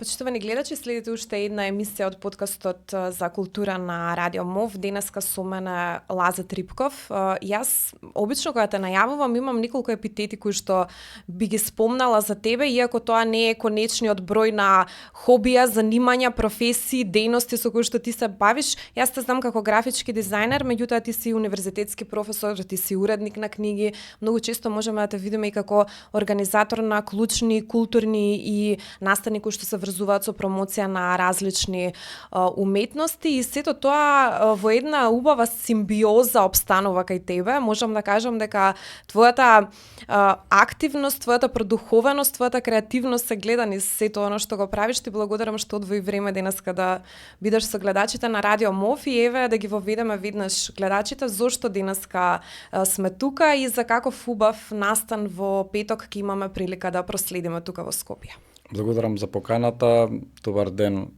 Почитувани гледачи, следите уште една емисија од подкастот за култура на Радио МОВ. Денеска со мене Лаза Трипков. Јас обично кога те најавувам имам неколку епитети кои што би ги спомнала за тебе, иако тоа не е конечниот број на хобија, занимања, професии, дејности со кои што ти се бавиш. Јас те знам како графички дизајнер, меѓутоа ти си универзитетски професор, ти си уредник на книги. Многу често можеме да те видиме и како организатор на клучни, културни и настани кои што се врзуваат со промоција на различни уметности и сето тоа во една убава симбиоза обстанува кај тебе. Можам да кажам дека твојата активност, твојата продуховеност, твојата креативност се гледа низ сето оно што го правиш. Ти благодарам што одвои време денеска да бидеш со гледачите на Радио МОВ и еве да ги воведеме веднаш гледачите зошто денеска сме тука и за каков убав настан во петок ќе имаме прилика да проследиме тука во Скопје. Благодарам за поканата, добар ден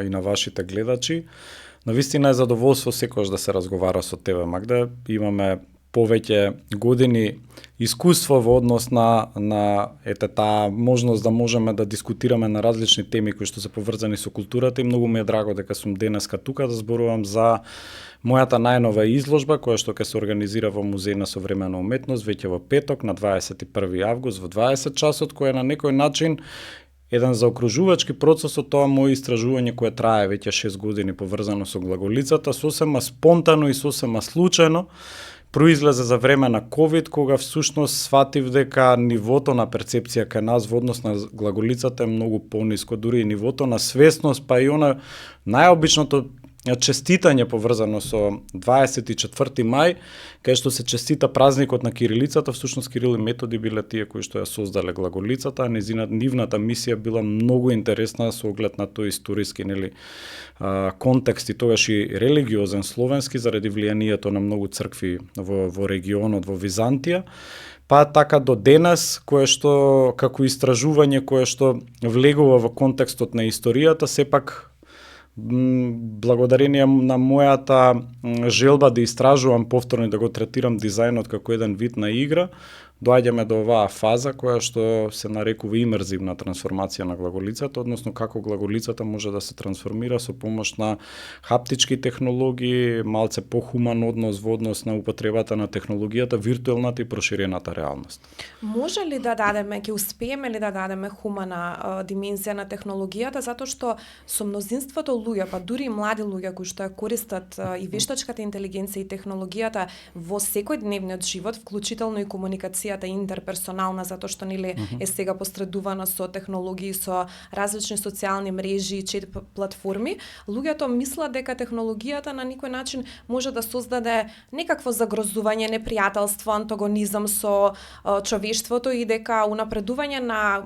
и на вашите гледачи. Навистина е задоволство секогаш да се разговара со тебе, Магда. Имаме повеќе години искуство во однос на таа можност да можеме да дискутираме на различни теми кои што се поврзани со културата и многу ми е драго дека сум денеска тука да зборувам за мојата најнова изложба која што ќе се организира во Музеј на современа уметност веќе во петок на 21 август во 20 часот, кој е на некој начин еден заокружувачки процес од тоа моје истражување кое трае веќе 6 години поврзано со глаголицата, сосема спонтано и сосема случајно произлезе за време на ковид, кога всушност сватив дека нивото на перцепција кај нас во однос на глаголицата е многу пониско, дури и нивото на свесност, па и она најобичното честитање поврзано со 24 мај, кај што се честита празникот на кирилицата, всушност Кирил и Методи биле тие кои што ја создале глаголицата, а нивната мисија била многу интересна со оглед на тој историски контекст и тогаш и религиозен словенски заради влијанието на многу цркви во регионот во Византија. Па така до денес, кое што како истражување кое што влегува во контекстот на историјата, сепак благодарение на мојата желба да истражувам повторно и да го третирам дизајнот како еден вид на игра, доаѓаме до оваа фаза која што се нарекува имерзивна трансформација на глаголицата, односно како глаголицата може да се трансформира со помош на хаптички технологии, малце похуман однос во однос на употребата на технологијата, виртуелната и проширената реалност. Може ли да дадеме, ќе успееме ли да дадеме хумана димензија на технологијата, затоа што со мнозинството луѓе, па дури и млади луѓе кои што ја користат и вештачката интелигенција и технологијата во секојдневниот живот, вклучително и комуникацијата интерперсонална, затоа што нели е сега постредувана со технологии, со различни социјални мрежи и чет платформи, луѓето мислат дека технологијата на никој начин може да создаде некакво загрозување, непријателство, антагонизам со човештвото и дека унапредување на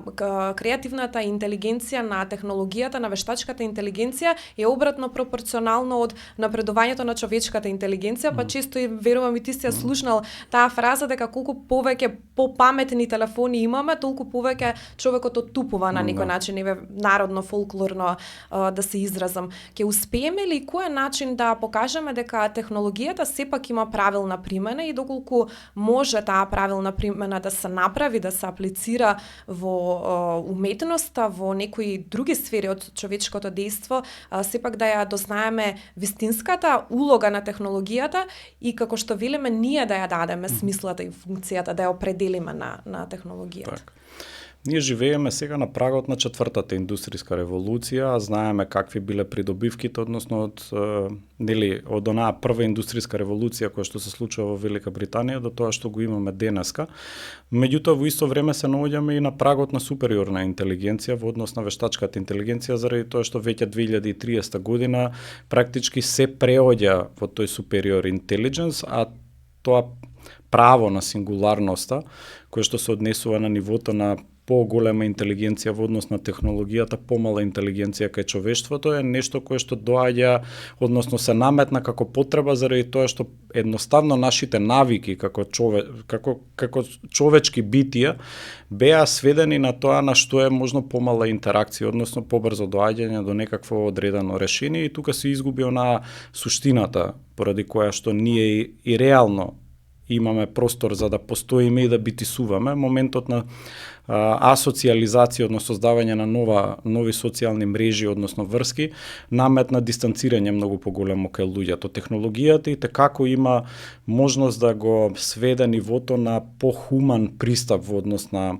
креативната интелигенција, на технологијата, на вештачката интелигенција е обратно пропорционално од напредувањето на човечката интелигенција, па често и верувам и ти си ја слушнал таа фраза дека колку повеќе попаметни телефони имаме, толку повеќе човекот оттупува на некој начин, еве народно, фолклорно да се изразам. Ќе успееме ли кој начин да покажеме дека технологијата сепак има правилна примена и доколку може таа правилна примена да се направи, да се аплицира во уметноста, во некои други сфери од човечкото дејство, сепак да ја дознаеме вистинската улога на технологијата и како што велиме ние да ја дадеме смислата и функцијата, да ја определиме на технологијата. Так. Ние живееме сега на прагот на четвртата индустријска револуција, а знаеме какви биле придобивките, односно од онаа прва индустријска револуција која што се случува во Велика Британија до тоа што го имаме денеска. Меѓутоа во исто време се наоѓаме и на прагот на супериорна интелигенција во однос на вештачката интелигенција заради тоа што веќе 2030 година практички се преоѓа во тој superior intelligence, а тоа право на сингуларноста, кое што се однесува на нивото на поголема интелигенција во однос на технологијата, помала интелигенција кај човештвото е нешто кое што доаѓа, односно се наметна како потреба заради тоа што едноставно нашите навики како човечки битија беа сведени на тоа на што е можно помала интеракција, односно побрзо доаѓање до некакво одредено решение и тука се изгуби онаа суштината поради која што ние и реално имаме простор за да постоиме и да битисуваме, моментот на асоциализација, односно создавање на нови социјални мрежи, односно врски, наметна дистанцирање многу поголемо кај луѓето. Технологијата и како има можност да го сведе нивото на похуман пристап во однос на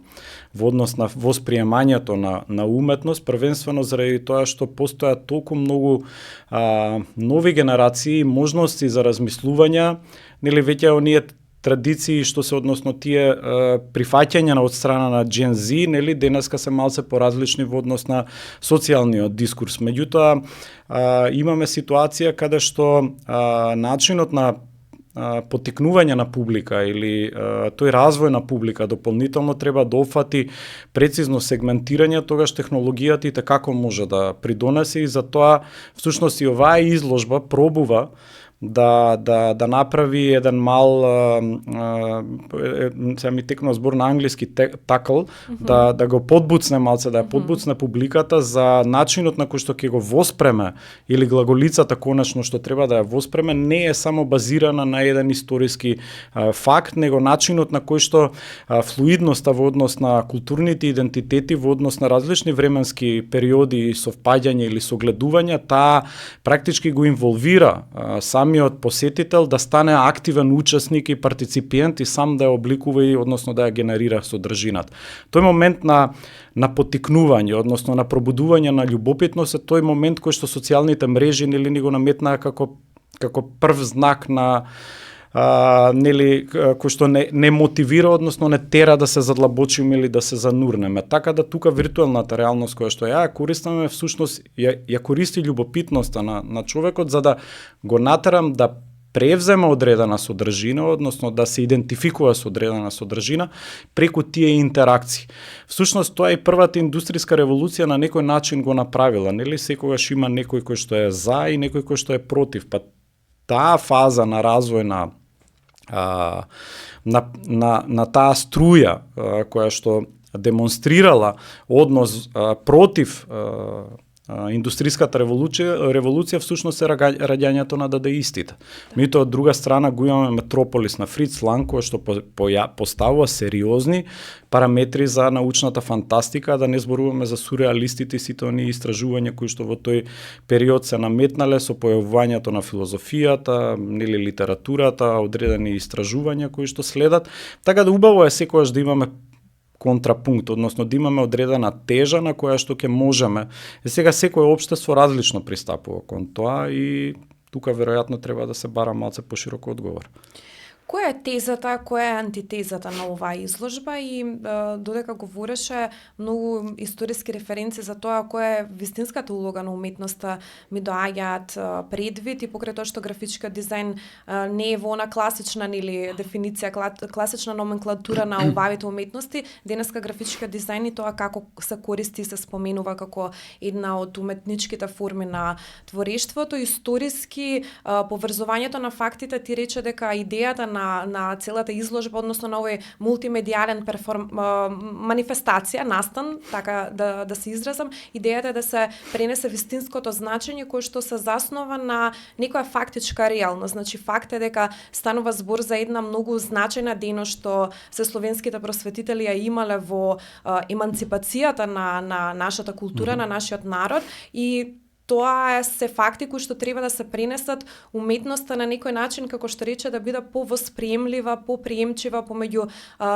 восприемањето на уметност, првенствено заради тоа што постојат толку многу нови генерации, можности за размислувања, нели веќе оние традиции што се односно тие прифаќања од страна на Gen Z, нели денеска се малце поразлични во однос на социјалниот дискурс. Меѓутоа имаме ситуација каде што начинот на поттикнување на публика или тој развој на публика дополнително треба да опфати прецизно сегментирање, тогаш технологијата и како може да придонесе, и затоа всушност и оваа изложба пробува да направи еден мал сега ми текнува збор на англиски такл, да го подбуцне малце, да ја подбуцне публиката за начинот на кој што ќе го воспреме или глаголицата конечно што треба да ја воспреме не е само базирана на еден историски факт, него начинот на кој што флуидноста во однос на културните идентитети во однос на различни временски периоди совпаѓање или согледувања, таа практички го инволвира самиот посетител да стане активен учесник и партиципиент и сам да ја обликува и односно да ја генерира содржината. Тој момент на поттикнување, односно на пробудување на љубопитност е тој момент кој што социјалните мрежи нели ни го наметнаа како прв знак на нели кој што не мотивира, односно не тера да се задлабочиме или да се занурнеме. Така да тука виртуелната реалност која што ја користиме всушност ја користи љубопитноста на човекот за да го натерам да превземе одредена содржина, односно да се идентификува со одредена содржина преку тие интеракции. Всушност тоа е првата индустријска револуција на некој начин го направила, нели секогаш има некој кој што е за и некој кој што е против, па таа фаза на развој на таа струја која што демонстрирала однос против индустријската револуција всушност е раѓањето на дадаистите. Меѓутоа од друга страна го имаме Метрополис на Фриц Ланг кој што поставува сериозни параметри за научната фантастика, да не зборуваме за сюрреалистите и сите оние истражувања кои што во тој период се наметнале со појавувањето на филозофијата, нели литературата, одредени истражувања кои што следат. Така да убаво е секогаш да имаме контрапункт, односно да имаме одредена тежа на која што ќе можеме. Сега секој општество различно пристапува кон тоа и тука веројатно треба да се бара малце пошироко одговор. Која е тезата, која е антитезата на оваа изложба и додека говореше многу историски референции за тоа која е вистинската улога на уметноста ми доаѓаат предвид и покрај тоа што графичкиот дизајн не е во она класична или дефиниција, класична номенклатура на убавите уметности, денеска графичкиот дизајн и тоа како се користи и се споменува како една од уметничките форми на творештвото, историски поврзувањето на фактите, ти рече дека идејата на целата изложба, односно на овој мултимедијален манифестација, настан, така да се изразам, идејата е да се пренесе вистинското значење кој што се заснова на некоја фактичка реалност. Значи факт е дека станува збор за една многу значајна дејност што се словенските просветители ја имале во еманципацијата на нашата култура, на нашиот народ и тоа се факти кои што треба да се пренесат уметноста на некој начин, како што рече, да биде повосприемлива, поприемчива помеѓу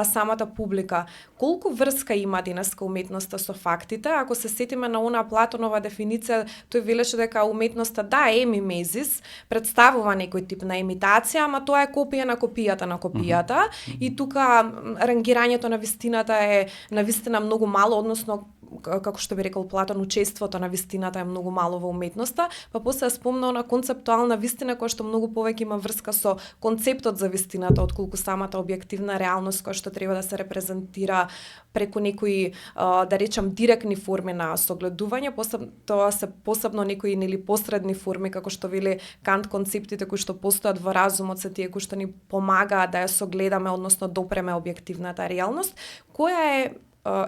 самата публика. Колку врска има денеска уметноста со фактите? Ако се сетиме на она Платонова дефиниција, тој велеше дека уметноста е мимезис, представува некој тип на имитација, ама тоа е копија на копијата на копијата и тука рангирањето на вистината е навистина многу мало, односно како што би рекол Платон, учеството на вистината е многу мало во уметноста, па после спомна на концептуална вистина која што многу повеќе има врска со концептот за вистината отколку самата објективна реалност која што треба да се репрезентира преку некои да речам директни форми на согледување, тоа се посебно некои нели посредни форми како што вели Кант, концептите кои што постојат во разумот се тие кои што ни помагаат да ја согледаме, односно допреме објективната реалност. Која е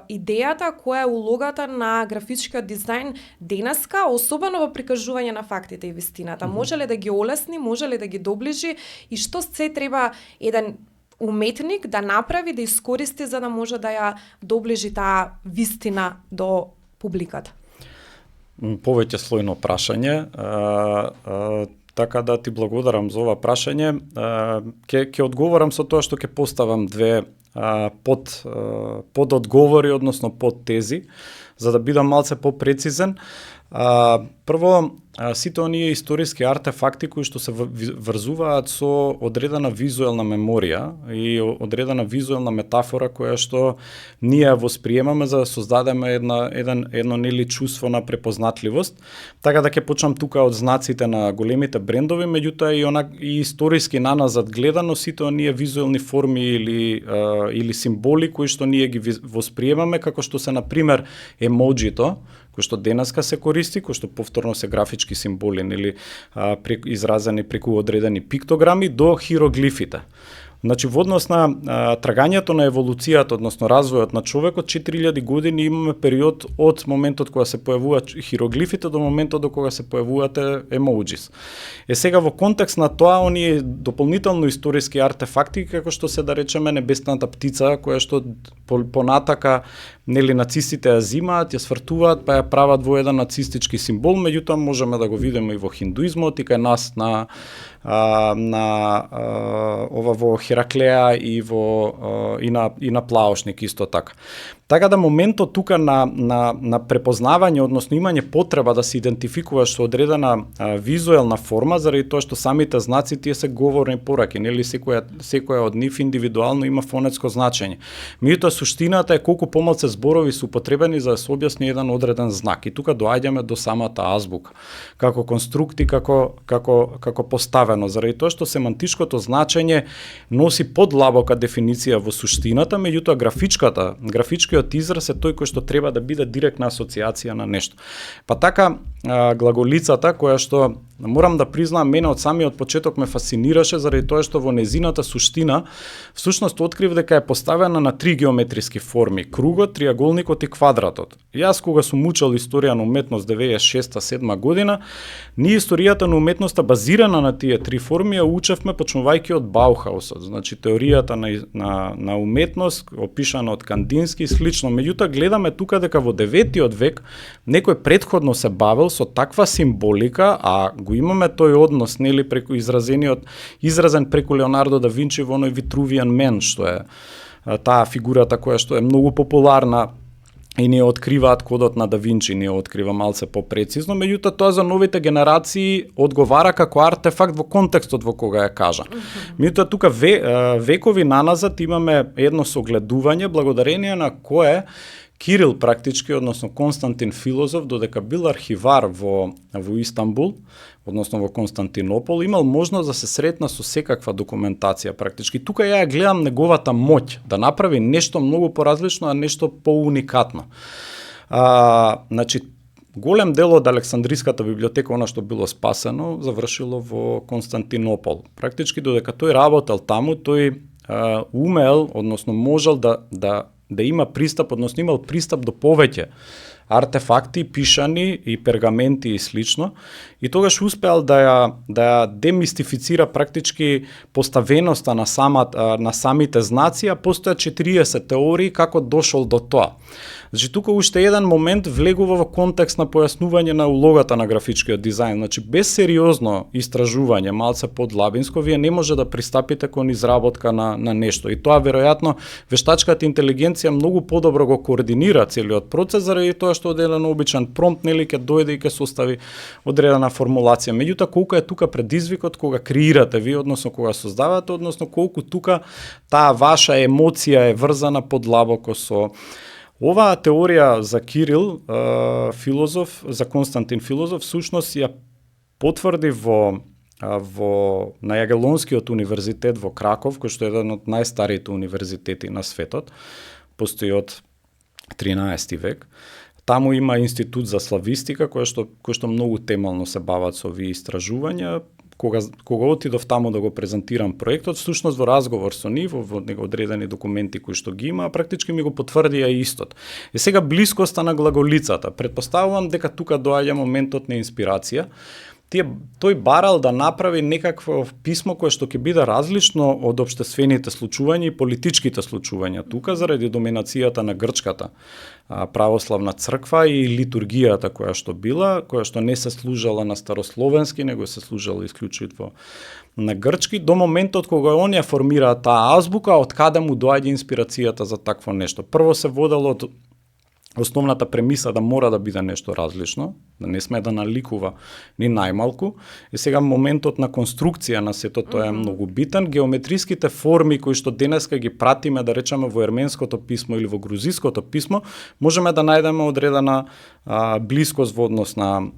идејата, која е улогата на графичкиот дизајн денеска, особено во прикажување на фактите и вистината? Може ли да ги олесни, може ли да ги доближи и што се треба еден уметник да направи, да искористи за да може да ја доближи таа вистина до публиката? Повеќе слојно прашање. Така да ти благодарам за ова прашање. Ќе одговорам со тоа што ќе поставам две пододговори, односно подтези, за да бидам малце попрецизен. Прво, сите оние историски артефакти кои што се врзуваат со одредена визуелна меморија и одредена визуелна метафора која што ние восприемаме за да создадеме едно нели чувство на препознатливост. Така да ќе почнам тука од знаците на големите брендови, меѓутоа и историски наназад гледано сите оние визуелни форми или символи кои што ние ги восприемаме, како што се на пример емоџито, кој што денеска се користи, кој што повторно се графички символи или изразени преку одредени пиктограми до хироглифите. Значи, во однос на трагањето на еволуцијата, односно развојот на човекот, 4000 години имаме период од моментот кога се појавуваат хироглифите до моментот до кога се појавуваат емоџис. Сега во контекст на тоа, оние дополнително историски артефакти, како што се да речеме небесната птица, која што понатака нели нацистите ја зимаат, ја свртуваат, па ја прават во еден нацистички символ, меѓутоа можеме да го видиме и во хиндуизмот, и кај нас на ова во Хераклеа и на Плаошник исто така. Така да моментот тука на препознавање, односно имање потреба да се идентификуваш со одредена визуелна форма, заради тоа што самите знаци тие се говорни пораки, нели секоја од нив индивидуално има фонетско значење. Меѓутоа суштината е колку помалку зборови се употребени за да се објасни еден одреден знак. И тука доаѓаме до самата азбука, како конструкт и како поставено, заради тоа што семантичкото значење носи подлабока дефиниција во суштината, меѓутоа графичкиот израз е тој кој што треба да биде директна асоциација на нешто. Па така глаголицата која што морам да признаам мене од самиот почеток ме фасцинираше заради тоа што во незината суштина всушност открив дека е поставена на три геометриски форми: кругот, триаголникот и квадратот. Јас кога сум учел историја на уметност 96-7 година, ние историјата на уметноста базирана на тие три форми ја учевме почнувајќи од Баухаусот, значи теоријата на уметност опишана од Кандински и слично. Меѓутоа гледаме тука дека во 9 век некој претходно се бавел со таква символика, а го имаме тој однос нели преку изразен преку Леонардо да Винчи во оној Витрувијан мен, што е таа фигурата која што е многу популарна и ние откриваат кодот на Да Винчи, ние открива малце попрецизно, меѓутоа тоа за новите генерации одговара како артефакт во контекстот во кога ја кажа. Меѓутоа тука векови наназад имаме едно согледување благодарение на кое Кирил практички, односно Константин Филозоф, додека бил архивар во Истанбул, односно во Константинопол, имал можност да се сретна со секаква документација практички. Тука ја гледам неговата моќ да направи нешто многу поразлично, а нешто поуникатно. Значи, голем дел од Александриската библиотека, она што било спасено, завршило во Константинопол. Практички додека тој работел таму, тој умел, односно можел да има пристап, односно имал пристап до повеќе артефакти, пишани и пергаменти и слично, и тогаш успеал да ја демистифицира практички поставеноста на самите знаци, а постојат 40 теории како дошол до тоа. Значи, тука уште еден момент влегува во контекст на појаснување на улогата на графичкиот дизајн. Значи, без сериозно истражување, малце подлабинско, вие не може да пристапите кон изработка на нешто. И тоа, веројатно, вештачката интелигенција многу подобро го координира целиот процес, заради тоа што одреден обичен промпт, нели, ќе дојде и ќе состави одредена формулација. Меѓутоа, колку е тука предизвикот кога креирате ви, односно кога создавате, односно колку тука таа ваша емоција е врзана подлабоко со оваа теорија за Кирил, филозоф, за Константин Филозоф, всушност ја потврди на Јагелонскиот универзитет во Краков, кој што е еден од најстарите универзитети на светот, постои од 13 век. Таму има институт за славистика, кој што многу темелно се бават со овие истражувања. Кога отидов таму да го презентирам проектот, всушност во разговор со нив, во одредени документи кои што ги има, практички ми го потврдија истот. И сега блискоста на глаголицата. Предпоставувам дека тука доаѓа моментот на инспирација, тој барал да направи некакво писмо кое што ќе биде различно од општествените случувања и политичките случувања тука заради доминацијата на грчката православна црква и литургијата која што не се служала на старословенски, него се служала исклучително на грчки, до моментот кога он ја формира таа азбука, од каде му доаѓа инспирацијата за такво нешто. Прво се водело од основната премиса да мора да биде нешто различно, да не сме да наликува ни најмалку. И сега моментот на конструкција на сето тоа е многу битен. Геометриските форми кои што денеска ги пратиме, да речеме, во ерменското писмо или во грузиското писмо, можеме да најдеме одредена блискост во однос на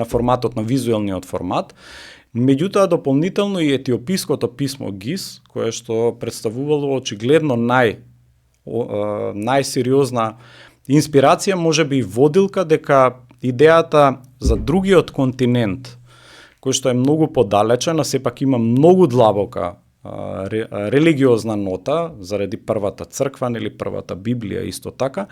форматот, на визуелниот формат. Меѓутоа, дополнително и етиопиското писмо ГИС, кое што представувало очигледно најсериозна инспирација, можеби и водилка дека идејата за другиот континент, кој што е многу подалечен, а сепак има многу длабока религиозна нота, заради првата црква или првата Библија исто така,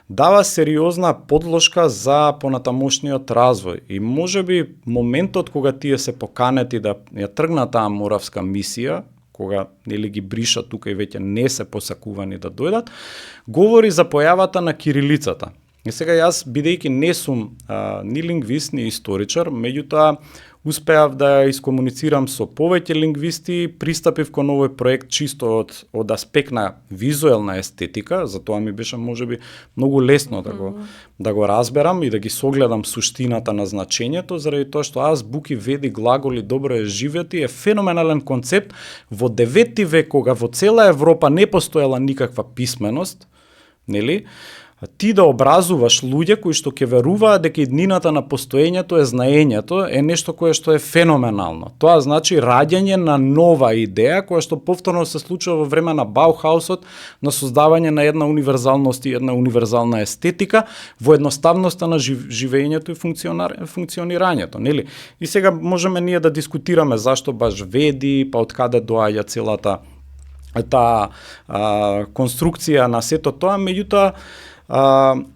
дава сериозна подложка за понатамошниот развој. И можеби моментот кога тие се поканети да ја тргна таа моравска мисија, кога ги бриша тука и веќе не се посакувани да дојдат, говори за појавата на кирилицата. И сега јас, бидејќи не сум ни лингвист, ни историчар, меѓутоа успеав да искомуницирам со повеќе лингвисти, пристапив кон овој проект чисто од аспект на визуелна естетика, затоа ми беше можеби многу лесно да го разберам и да ги согледам суштината на значењето, заради тоа што азбуки, веди, глаголи, добро е живети е феноменален концепт во 9 век, кога во цела Европа не постоела никаква писменост, нели? Ти да образуваш луѓе кои што ќе веруваат дека иднината на постоењето е знаењето, е нешто кое што е феноменално. Тоа значи раѓање на нова идеја, која што повторно се случува во време на Баухаусот, на создавање на една универзалност и една универзална естетика, во едноставноста на живењето и функционирањето, нели? И сега можеме ние да дискутираме зашто баш веди, па од каде доаѓа целата таа конструкција на сето тоа, меѓутоа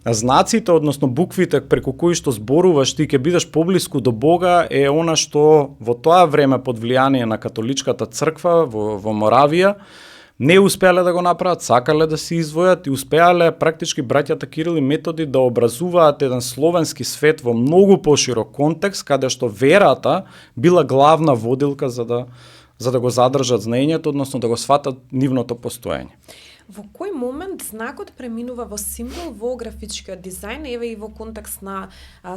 знаците, односно буквите преку кои што зборуваш ти ќе бидеш поблиску до Бога е она што во тоа време под влијание на католичката црква во Моравија не успеале да го направат, сакале да се извојат и успеале практички браќата Кирил и Методи да образуваат еден словенски свет во многу поширок контекст, каде што верата била главна водилка за да го задржат знаењето, односно да го сватат нивното постоење. Во кој момент знакот преминува во символ во графичкиот дизајн, еве и во контекст на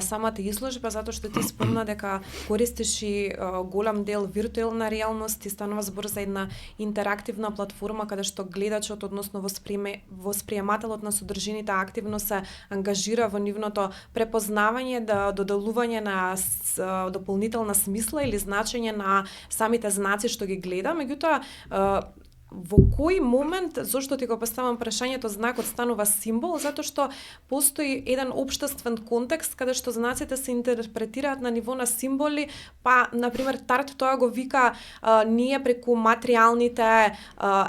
самата изложба, затоа што ти спомна дека користиш и голем дел виртуелна реалност и станува збор за една интерактивна платформа каде што гледачот, односно восприемателот на содржините активно се ангажира во нивното препознавање, додалување на дополнителна смисла или значење на самите знаци што ги гледа, меѓутоа во кој момент, зошто ти го поставам прашањето, знакот станува символ? Затоа што постои еден општествен контекст каде што знаците се интерпретираат на ниво на символи, па, например, Тарт тоа го вика ние преку материјалните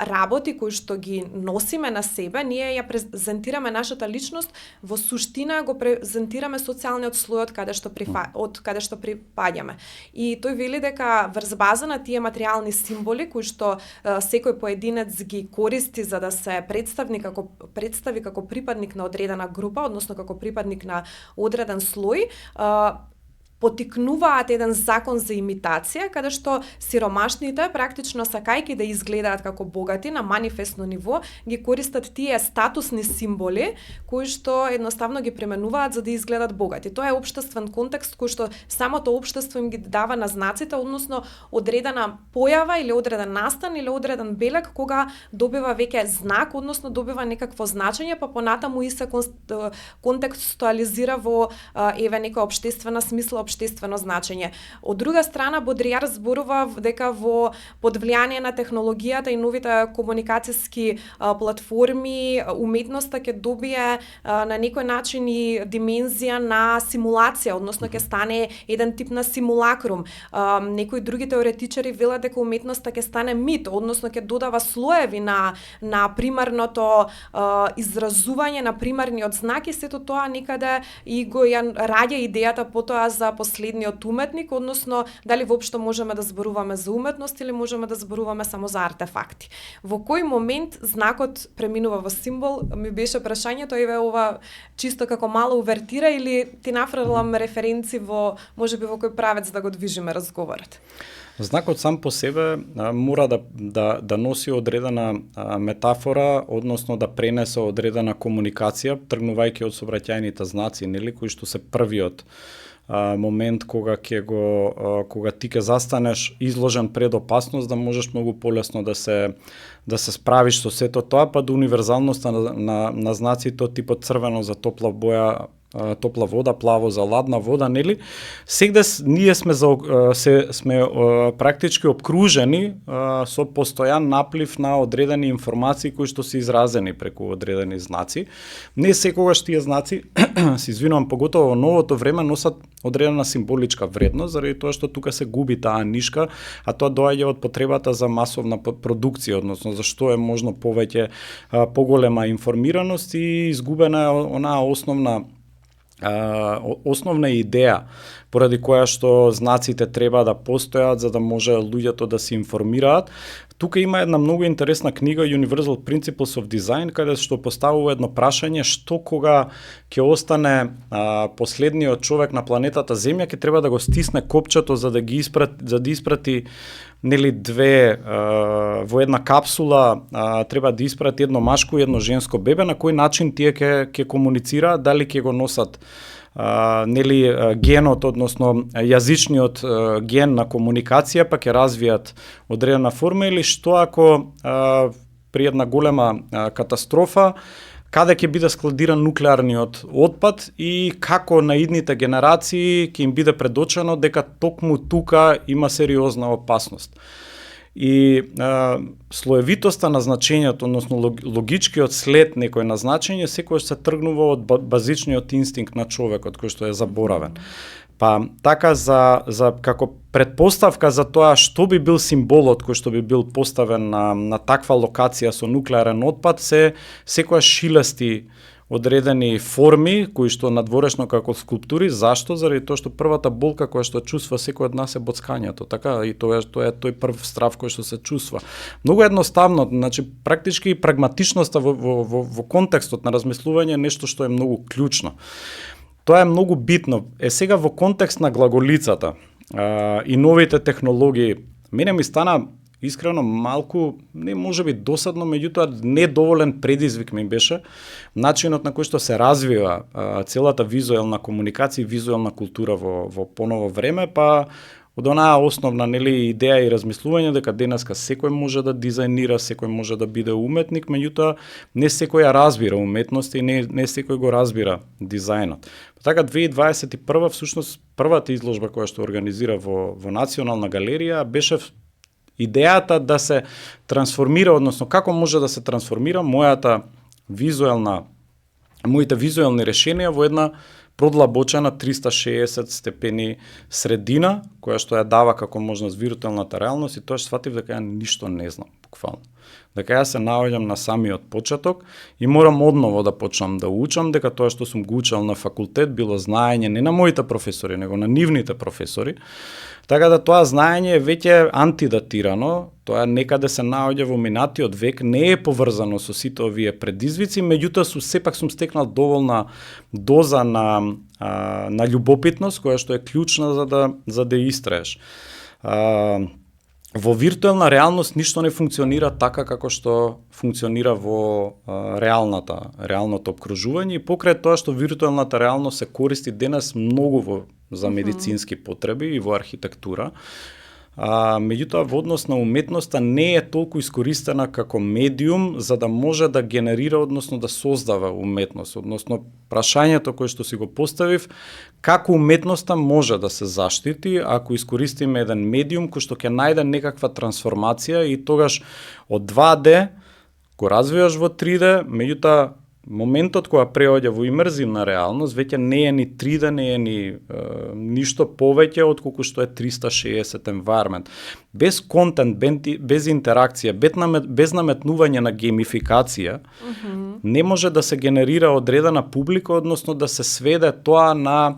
работи кои што ги носиме на себе, ние ја презентираме нашата личност, во суштина го презентираме социјалниот слој од каде што припаѓаме. И тој вели дека врз база на тие материјални символи кои што секој поединец ги користи за да се представи како припадник на одредена група, односно како припадник на одреден слој, потикнуваат еден закон за имитација, каде што сиромашните, практично сакајки да изгледаат како богати на манифестно ниво, ги користат тие статусни символи, кои што едноставно ги пременуваат за да изгледат богати. Тоа е општествен контекст кој што самото општество им ги дава на знаците, односно одредена појава или одреден настан или одреден белег, кога добива веќе знак, односно добива некакво значење, па понатаму и се контекстуализира во еве нека општествена смисла, општествено значење. Од друга страна, Бодрияр зборува дека во под влијание на технологијата и новите комуникацијски платформи, уметноста ќе добие на некој начин и димензија на симулација, односно ќе стане еден тип на симулакрум. Некои други теоретичари велат дека уметноста ќе стане мит, односно ќе додава слоеви на примарното изразување на примарниот знак и сето тоа некаде и го раѓа идејата потоа за последниот уметник, односно дали воопшто можеме да зборуваме за уметност или можеме да зборуваме само за артефакти. Во кој момент знакот преминува во символ, ми беше прашањето, еве ова чисто како мала увертира или ти нафрлам референци во можеби во кој правец да го движиме разговорот? Знакот сам по себе мора да носи одредена метафора, односно да пренесе одредена комуникација, тргнувајќи од сообраќајните знаци, нели, кои што се првиот момент кога ти ќе застанеш изложен пред опасност, да можеш многу полесно да се справиш со сето тоа, па до универзалноста на знаците од типот црвено за топла боја, топла вода, плаво за ладна вода, нели? Сегде ние сме практички обкружени со постојан наплив на одредени информации кои што се изразени преку одредени знаци. Не секогаш тие знаци, се извинувам, поготово во новото време носат одредена символичка вредност, заради тоа што тука се губи таа нишка, а тоа доаѓа од потребата за масовна продукција, односно за што е можно повеќе поголема информираност и изгубена онаа основна идеја поради која што знаците треба да постојат за да може луѓето да се информираат. Тука има една многу интересна книга Universal Principles of Design, каде што поставува едно прашање што кога ќе остане последниот човек на планетата Земја, ќе треба да го стисне копчето за да испрати нели две во една капсула, треба да испрати едно машко и едно женско бебе, на кој начин тие ќе комуницираат, дали ќе го носат нели генот, односно јазичниот ген на комуникација, па ќе развијат одредена форма, или што ако при една голема катастрофа каде ќе биде складиран нуклеарниот отпад и како на идните генерации ќе им биде предочено дека токму тука има сериозна опасност. И слоевитоста на значењето, односно логичкиот след некој на значење, секојаш се тргнува од базичниот инстинкт на човекот кој што е заборавен. Па така за како предпоставка за тоа што би бил символот кој што би бил поставен на таква локација со нуклеарен отпад, се секојаш шилести одредени форми кои што надворешно како скулптури. Зашто? Заради тоа што првата болка која што чувства секој од нас е боцкањето, така, и тоа е тој прв страв кој што се чувства. Многу едноставно, значи практички прагматичноста во контекстот на размислување е нешто што е многу клучно. Тоа е многу битно. Сега во контекст на глаголицата и новите технологии, мене ми стана искрено малку, не можеби досадно, меѓутоа недоволен предизвик ми беше начинот на кој што се развива целата визуелна комуникација и визуелна култура во поново време, па од онаа основна нели идеја и размислување дека денеска секој може да дизајнира, секој може да биде уметник, меѓутоа не секој ја разбира уметноста и не секој го разбира дизајнот. Така 2021 всушност првата изложба која што организира во Национална галерија беше идејата да се трансформира, односно како може да се трансформира моите визуелни решенија во една продлабочена 360 степени средина, која што ја дава како можност виртуелната реалност, и тоа што сватив дека ја ништо не знам, буквално. Дека ја се наоѓам на самиот почеток и морам одново да почнам да учам, дека тоа што сум го учел на факултет било знаење не на моите професори, него на нивните професори. Така да тоа знаење е веќе антидатирано, тоа некаде се наоѓа во минатиот век, не е поврзано со сите овие предизвици, меѓутоа сепак сум стекнал доволна доза на љубопитност, која што е клучна за да истраеш. Во виртуелна реалност ништо не функционира така како што функционира во реалното обкружување, и покрај тоа што виртуелната реалност се користи денес многу за медицински потреби и во архитектура, меѓутоа во однос на уметноста не е толку искористена како медиум за да може да генерира, односно да создава уметност. Односно прашањето кое што си го поставив, како уметноста може да се заштити ако искористиме еден медиум кој што ќе најде некаква трансформација и тогаш од 2D го развиваш во 3D, меѓутоа моментот кога преоѓа во имерзивна реалност, веќе не е ни 3D, не е ни ништо повеќе отколку што е 360 environment. Без контент, без интеракција, без наметнување на геймификација, не може да се генерира одредена публика, односно да се сведе тоа на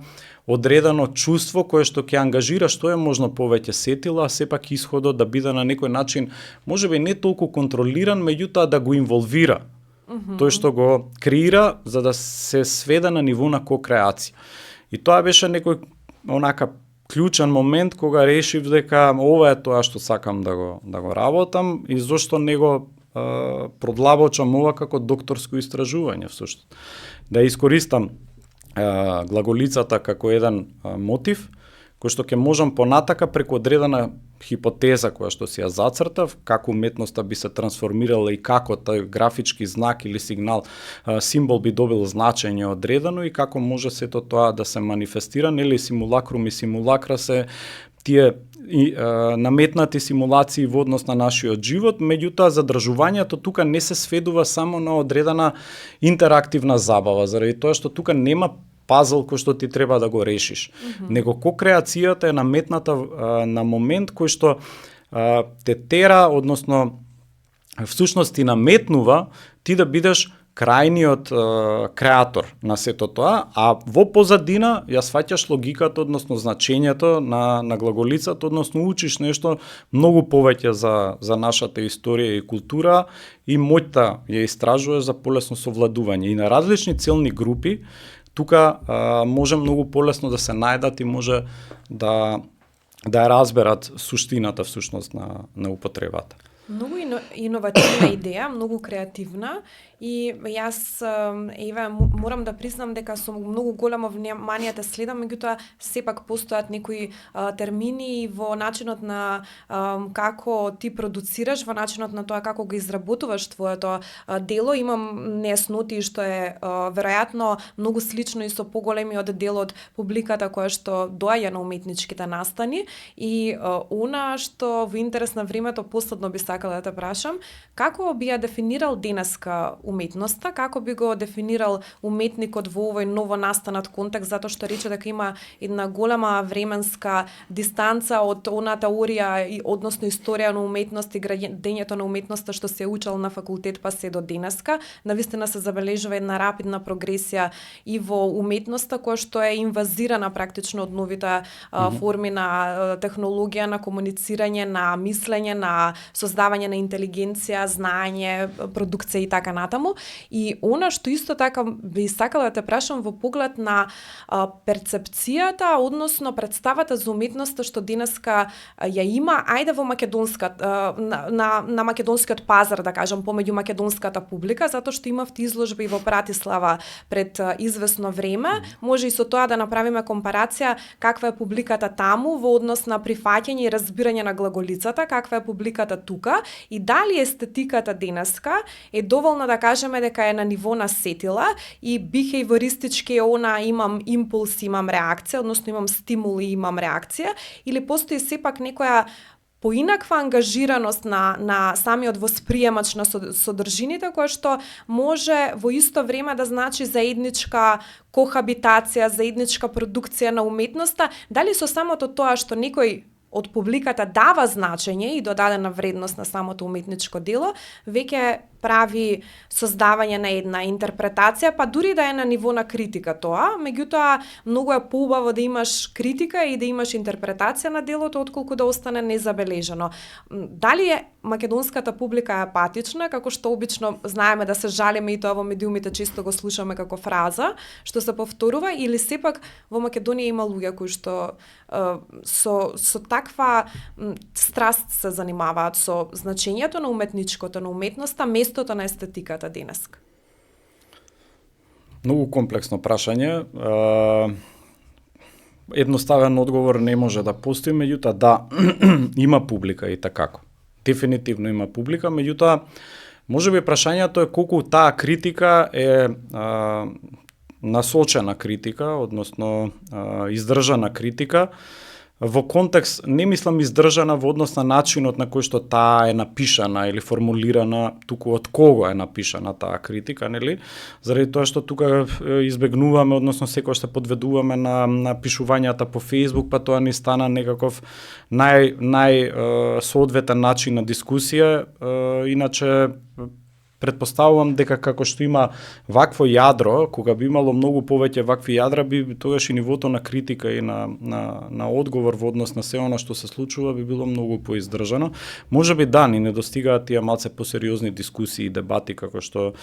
одредено чувство кое што ќе ангажира што е можно повеќе сетила, а сепак исходот да биде на некој начин можеби не толку контролиран, меѓутоа да го инволвира. Тој што го креира за да се сведе на ниво на ко-креација. И тоа беше некој онака клучен момент кога решив дека ова е тоа што сакам да го работам и зошто не го продлабочам ова како докторско истражување всушност. Да искористам глаголицата како еден мотив кој што ќе можам понатака преку одредена хипотеза која што си ја зацртав, како уметноста би се трансформирала и како тој графички знак или сигнал, символ би добил значење одредено и како може сето тоа да се манифестира, нели симулакрум и симулакра се тие наметнати симулации во однос на нашиот живот, меѓутоа задржувањето тука не се сведува само на одредена интерактивна забава, заради тоа што тука нема пазл кој што ти треба да го решиш. Него ко-креацијата е наметната на момент кој што те тера, односно всушност ти наметнува ти да бидеш крајниот креатор на сето тоа, а во позадина ја сваќаш логиката, односно значењето на глаголицата, односно учиш нешто многу повеќе за нашата историја и култура и моќта ја истражуваш за полесно совладување. И на различни целни групи тука може многу полесно да се најдат и може да ја разберат суштината всушност на употребата. Многу иновативна идеја, многу креативна и јас морам да признам дека со многу големо внимание те следам, меѓутоа сепак постојат некои термини во начинот на како ти продуцираш, во начинот на тоа како го изработуваш твоето дело. Имам нејасноти што е веројатно многу слично и со поголемиот дел од публиката која што доаѓа на уметничките настани и она што во интерес на времето последно би сакала да те прашам, како би ја дефинирал денеска уметноста, како би го дефинирал уметникот во овој ново настанат контекст, затоа што рече дека има една голема временска дистанца од она теорија и односно историја на уметност и градењето на уметноста што се учел на факултет па се до денеска. Навистина се забележува една рапидна прогресија и во уметноста која што е инвазирана практично од новите форми на технологија, на комуницирање, на мислење, на создавање на интелигенција, знаење, продукција и така натаму. И она што исто така би сакала да те прашам во поглед на перцепцијата, односно представата за уметноста што денеска ја има, ајде во македонската на македонскиот пазар, да кажам, помеѓу македонската публика, затоа што имавте изложба и во Пратислава пред извесно време. Може и со тоа да направиме компарација каква е публиката таму во однос на прифаќање и разбирање на глаголицата, каква е публиката тука и дали естетиката денеска е доволно да кажеме дека е на ниво на сетила и бихејвористички она имам импулс, имам реакција, односно имам стимул и имам реакција, или постои сепак некоја поинаква ангажираност на самиот восприемач на содржините, која што може во исто време да значи заедничка кохабитација, заедничка продукција на уметноста, дали со самото тоа што некој од публиката дава значење и додадена вредност на самото уметничко дело, веќе прави создавање на една интерпретација, па дури да е на ниво на критика тоа, меѓутоа многу е поубаво да имаш критика и да имаш интерпретација на делото, отколку да остане незабележано. Дали македонската публика е апатична, како што обично знаеме да се жалиме и тоа во медиумите често го слушаме како фраза, што се повторува, или сепак во Македонија има луѓе кои што со таква страст се занимаваат со значењето на уметничкото, на уметноста, местото на естетиката денеска? Многу комплексно прашање. Едноставен одговор не може да постои, меѓутоа да, има публика и такако. Дефинитивно има публика, меѓутоа можеби прашањето е колку таа критика е насочена критика, односно издржана критика, во контекст, не мислам издржана во однос на начинот на кој што таа е напишана или формулирана, туку од кого е напишана таа критика, нели? Заради тоа што тука избегнуваме, односно секој што подведуваме на пишувањата по Facebook, па тоа ни стана некаков соодветен начин на дискусија, иначе Предпоставувам дека како што има вакво јадро, кога би имало многу повеќе вакви јадра, би тогаш и нивото на критика и на одговор во однос на се она што се случува би било многу поиздржано. Можеби да, ни недостигаат тие малце посериозни дискусии и дебати како што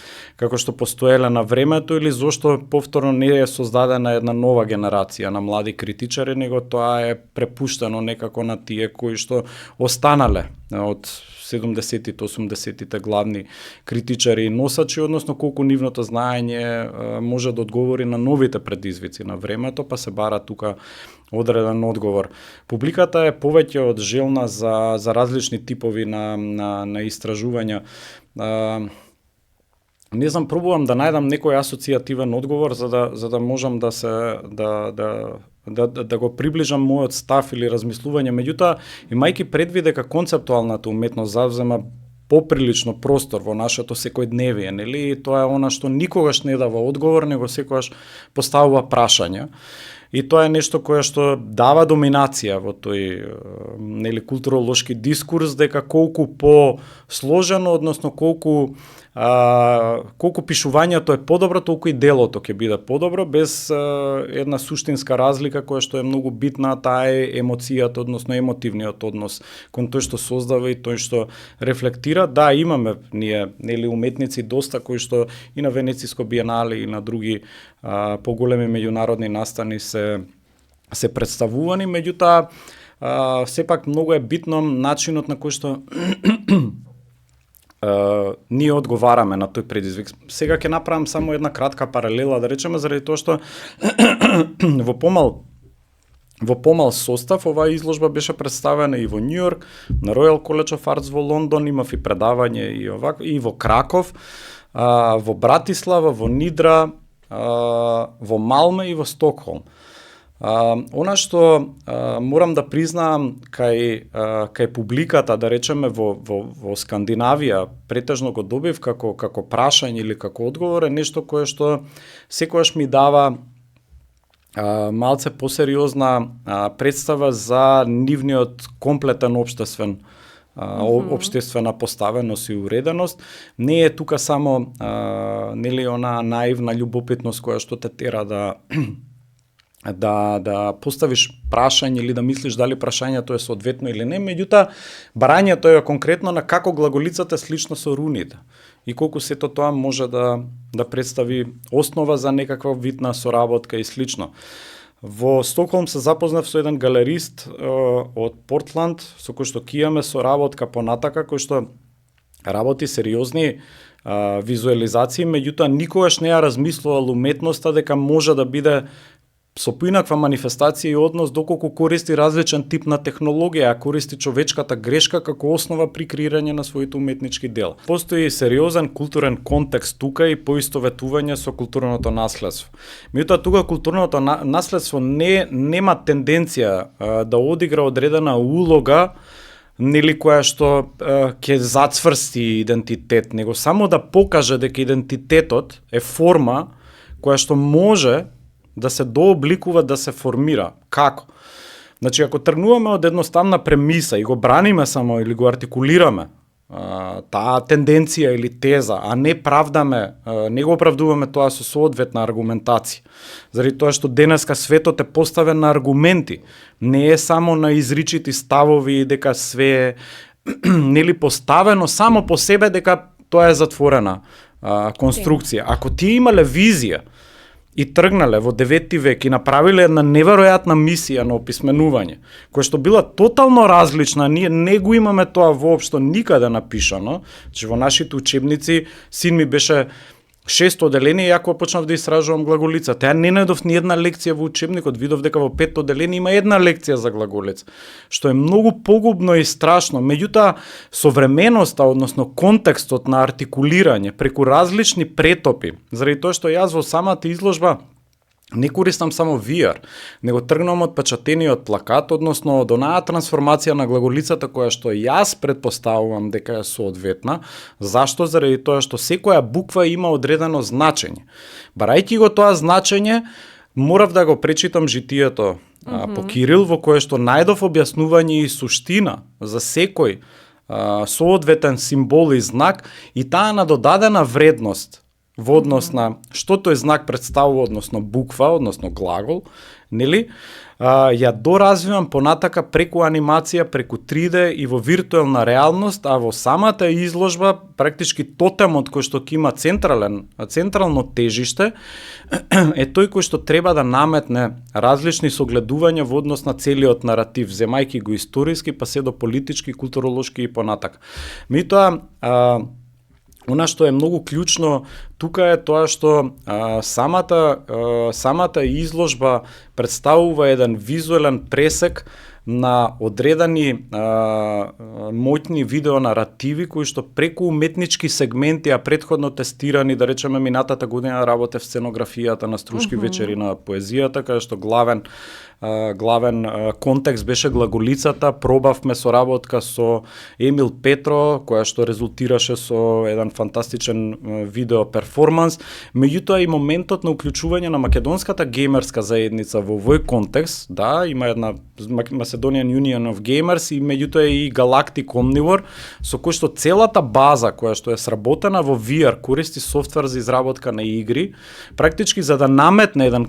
постоеле на времето, или зошто повторно не е создадена една нова генерација на млади критичари, него тоа е препуштено некако на тие кои што останале од 70-тите, 80-тите главни критичари и носачи, односно колку нивното знаење може да одговори на новите предизвици на времето, па се бара тука одреден одговор. Публиката е повеќе од желна за различни типови на истражувања. Не знам, пробувам да најдам некој асоцијативен одговор за да можам да го приближам мојот став или размислување, меѓутоа имајќи предвид дека концептуалната уметност завзема поприлично простор во нашето секојдневие, нели? Тоа е она што никогаш не дава одговор, него секогаш поставува прашања. И тоа е нешто кое што дава доминација во тој нели културолошки дискурс, дека колку по-сложено, односно колку пишувањето е подобро, толку и делото ќе биде подобро, без една суштинска разлика која што е многу битна, таа е емоцијата, односно емотивниот однос кон тој што создава и тој што рефлектира. Да, имаме ние нели уметници доста кои што и на Венециско биенале и на други поголеми меѓународни настани се представувани, меѓутоа сепак многу е битно начинот на кој што ние одговараме на тој предизвик. Сега ќе направам само една кратка паралела, да речеме, заради тоа што во помал состав оваа изложба беше представена и во Њујорк, на Royal College of Arts во Лондон, имав и предавање и во Краков, во Братислава, во Нидра, во Малме и во Стокхолм. Она што морам да признаам кај публиката, да речеме во Скандинавија, претежно го добив како прашање или како одговор, е нешто кое што секогаш ми дава малце посериозна представа за нивниот комплетен општествена поставеност и уреденост. Не е тука само нели она наивна љубопитност која што те тера да поставиш прашање или да мислиш дали прашањето е соодветно или не, меѓутоа барањето е конкретно на како глаголицата слично со руните и колку сето тоа може да представи основа за некаква вид на соработка и слично. Во Стокхолм се запознав со еден галерист од Портланд, со кој што ќе имаме соработка понатака, кој што работи сериозни визуализации, меѓутоа никогаш не ја размислувал уметноста дека може да биде со поинаква манифестација и однос доколку користи различен тип на технологија, а користи човечката грешка како основа при креирање на своите уметнички дела. Постои сериозен културен контекст тука и поистоветување со културното наследство. Меѓутоа тука културното наследство нема тенденција да одигра одредена улога нели која што ќе зацврсти идентитет, него само да покаже дека идентитетот е форма која што може да се дообликува, да се формира. Како? Значи, ако тргнуваме од едноставна премиса и го браниме само или го артикулираме таа тенденција или теза, а не го оправдуваме тоа со соодветна аргументација. Заради тоа што денеска светот е поставен на аргументи, не е само на изричити ставови дека све е нели поставено само по себе дека тоа е затворена конструкција. Ако ти имале визија и тргнале во 9 век и направиле една неверојатна мисија на описменување, која што била тотално различна, ние не го имаме тоа воопшто никаде напишано, че во нашите учебници син ми беше 6 оделение, ја кога почнав да истражувам глаголицата. Ја не најдов ни една лекција во учебникот, видов дека во 5 оделение има една лекција за глаголица, што е многу погубно и страшно. Меѓутоа, современоста, односно контекстот на артикулирање преку различни претопи, заради тоа што јас во самата изложба не користам само VR, него тргнам од печатениот плакат, односно од онаа трансформација на глаголицата која што јас предпоставувам дека е соодветна. Зашто? Заради тоа што секоја буква има одредено значење. Барајќи го тоа значење, морав да го пречитам житието по Кирил, во кое што најдов објаснување и суштина за секој соодветен символ и знак и таа надодадена вредност во однос на што тој знак представува, односно буква, односно глагол, нели? Ја доразвивам понатака преку анимација, преку 3D и во виртуелна реалност, а во самата изложба практички тотемот кој што ќе има централно тежиште е тој кој што треба да наметне различни согледувања во однос на целиот наратив, земајки го историски па се до политички, културолошки и понатака. Меѓутоа, она што е многу клучно тука е тоа што самата изложба представува еден визуелен пресек на одредени моќни видеонаративи кои што преку уметнички сегменти, а претходно тестирани, да речеме минатата година работев сценографијата на Струшки вечери на поезијата, каде што главен контекст беше глаголицата, пробавме соработка со Емил Петро, која што резултираше со еден фантастичен видео перформанс, меѓутоа и моментот на уклучување на македонската геймерска заедница во овој контекст, да, има една Macedonian Union of Gamers и меѓутоа и Galactic Omnivore, со кој што целата база која што е сработена во VR користи софтвер за изработка на игри, практички за да наметне еден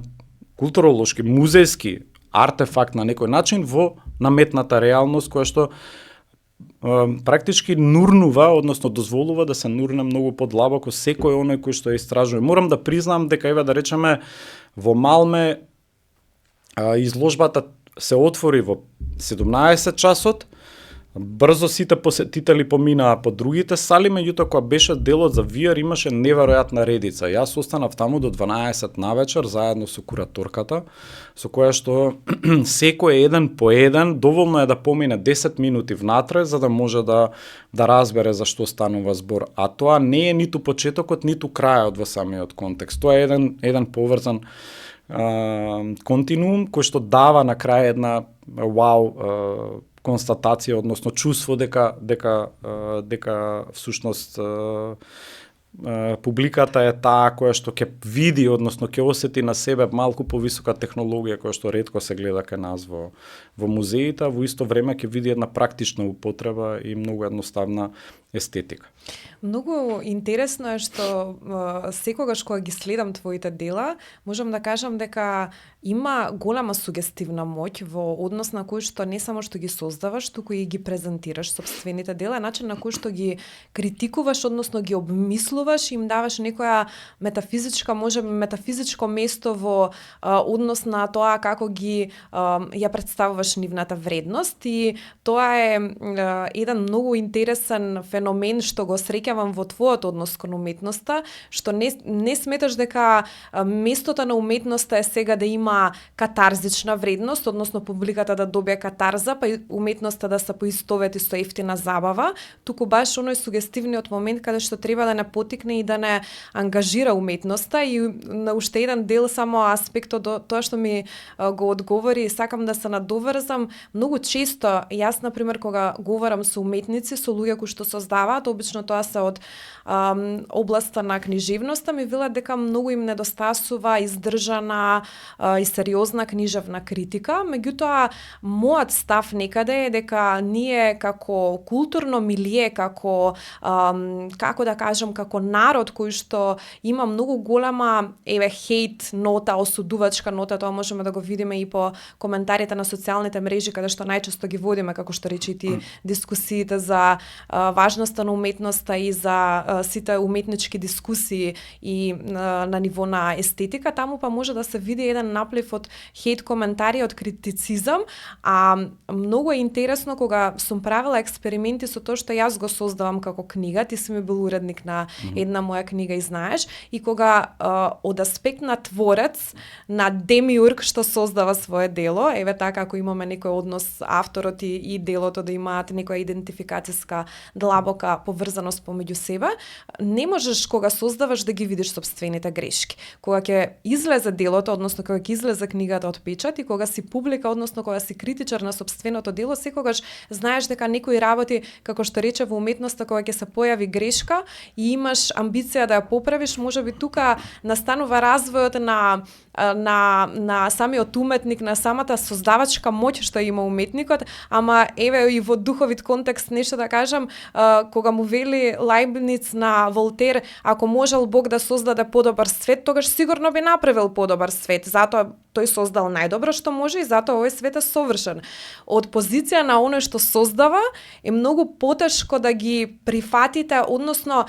културолошки, музејски артефакт на некој начин во наметната реалност која што практички нурнува, односно дозволува да се нурне многу подлабоко секој оној кој што ја истражува. Морам да признам дека да речеме во Малме изложбата се отвори во 17 часот, брзо сите посетители поминаа по другите сали, меѓутоа кога беше делот за VR имаше неверојатна редица. Јас останав таму до 12 навечер заедно со кураторката, со која што секој еден по еден доволно е да помине 10 минути внатре за да може да разбере за што станува збор. А тоа не е ниту почетокот, ниту крајот во самиот контекст. Тоа е еден поврзан континуум кој што дава на крај една констатација, односно чувство дека всушност публиката е таа која што ќе види, односно ќе осети на себе малку повисока технологија која што ретко се гледа кај нас во музеите, во исто време ќе види една практична употреба и многу едноставна естетика. Многу интересно е што секогаш кога ги следам твоите дела, можам да кажам дека има голема сугестивна моќ во однос на кој што не само што ги создаваш, туку и ги презентираш сопствените дела, начин на кој што ги критикуваш, односно ги обмислуваш и им даваш некоја метафизичко место во однос на тоа како ги ја представуваш нивната вредност, и тоа е еден многу интересен феномен што го среќавам во твојот однос кон уметноста, што не сметаш дека местото на уметноста е сега да има катарзична вредност, односно публиката да добие катарза, па и уметноста да се поистовети со ефтина забава, туку баш оној сугестивниот момент каде што треба да не потикне и да не ангажира уметноста. И на уште еден дел само аспектот тоа што ми го одговори, сакам да се надоврзам. Многу често јас на пример кога говорам со уметници, со луѓе кои што создаваат, обично тоа се од областа на книжевноста, ми велат дека многу им недостасува издржана и сериозна книжевна критика. Меѓутоа, мојот став некаде е дека ние како културно милие, како да кажам, како народ кој што има многу голема хейт нота, осудувачка нота, тоа можеме да го видиме и по коментарите на социјалните мрежи, каде што најчесто ги водиме, како што речи ти, дискусиите за важноста на уметноста и за сите уметнички дискусии и на ниво на естетика. Таму па може да се види еден наплив од хейт коментари, од критицизам, а многу е интересно кога сум правила експерименти со тоа што јас го создавам како книга, ти си ми бил уредник на една моја книга и знаеш, и кога од аспект на творец, на демиург што создава свое дело, еве така ако имаме некој однос авторот и делото да имаат некоја идентификацијска длабока поврзаност помеѓу себе, не можеш кога создаваш да ги видиш сопствените грешки. Кога ќе излезе делото, односно кога ќе излезе книгата од печат и кога си публика, односно кога си критичар на сопственото дело, секогаш знаеш дека некои работи, како што рече во уметноста, кога ќе се појави грешка и имаш имаш амбиција да ја поправиш, можеби тука настанува развојот на самиот уметник, на самата создавачка моќ што има уметникот, ама еве и во духовит контекст нешто да кажам, кога му вели Лајбниц на Волтер, ако можел Бог да создаде подобар свет, тогаш сигурно би направил подобар свет. Затоа тој создал најдобро што може и затоа овој свет е совршен. Од позиција на оној што создава е многу потешко да ги прифатите, односно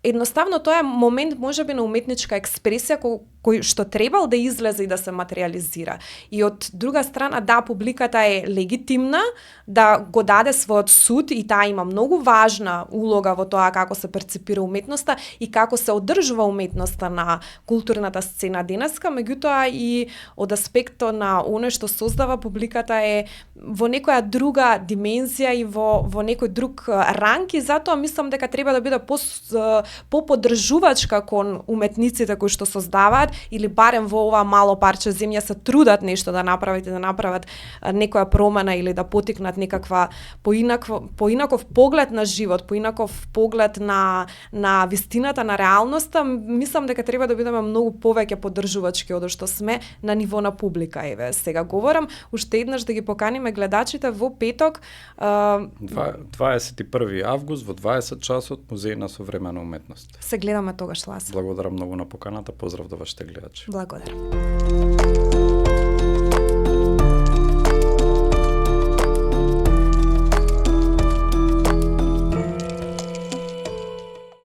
едноставно тоа е момент можеби на уметничка експресија кој што требал да излезе и да се материализира. И од друга страна, да, публиката е легитимна да го даде својот суд и таа има многу важна улога во тоа како се перцепира уметноста и како се одржува уметноста на културната сцена денеска, меѓутоа и од аспектот на оној што создава, публиката е во некоја друга димензија и во некој друг ранг, и затоа мислам дека треба да биде поподдржувачка кон уметниците кои што создаваат, или барем во ова мало парче земја се трудат нешто да направат некоја промена или да потикнат некаква поинаков поглед на живот, поинаков поглед на вистината, на реалноста. Мислам дека треба да бидеме многу повеќе поддржувачки од што сме на ниво на публика. Еве, сега говорам уште еднаш да ги поканиме гледачите во петок 21 август во 20 часот Музеј на современа уметност. Се гледаме тогаш, Ласе. Благодарам многу на поканата, поздрав до вашите гледачи. Благодарам.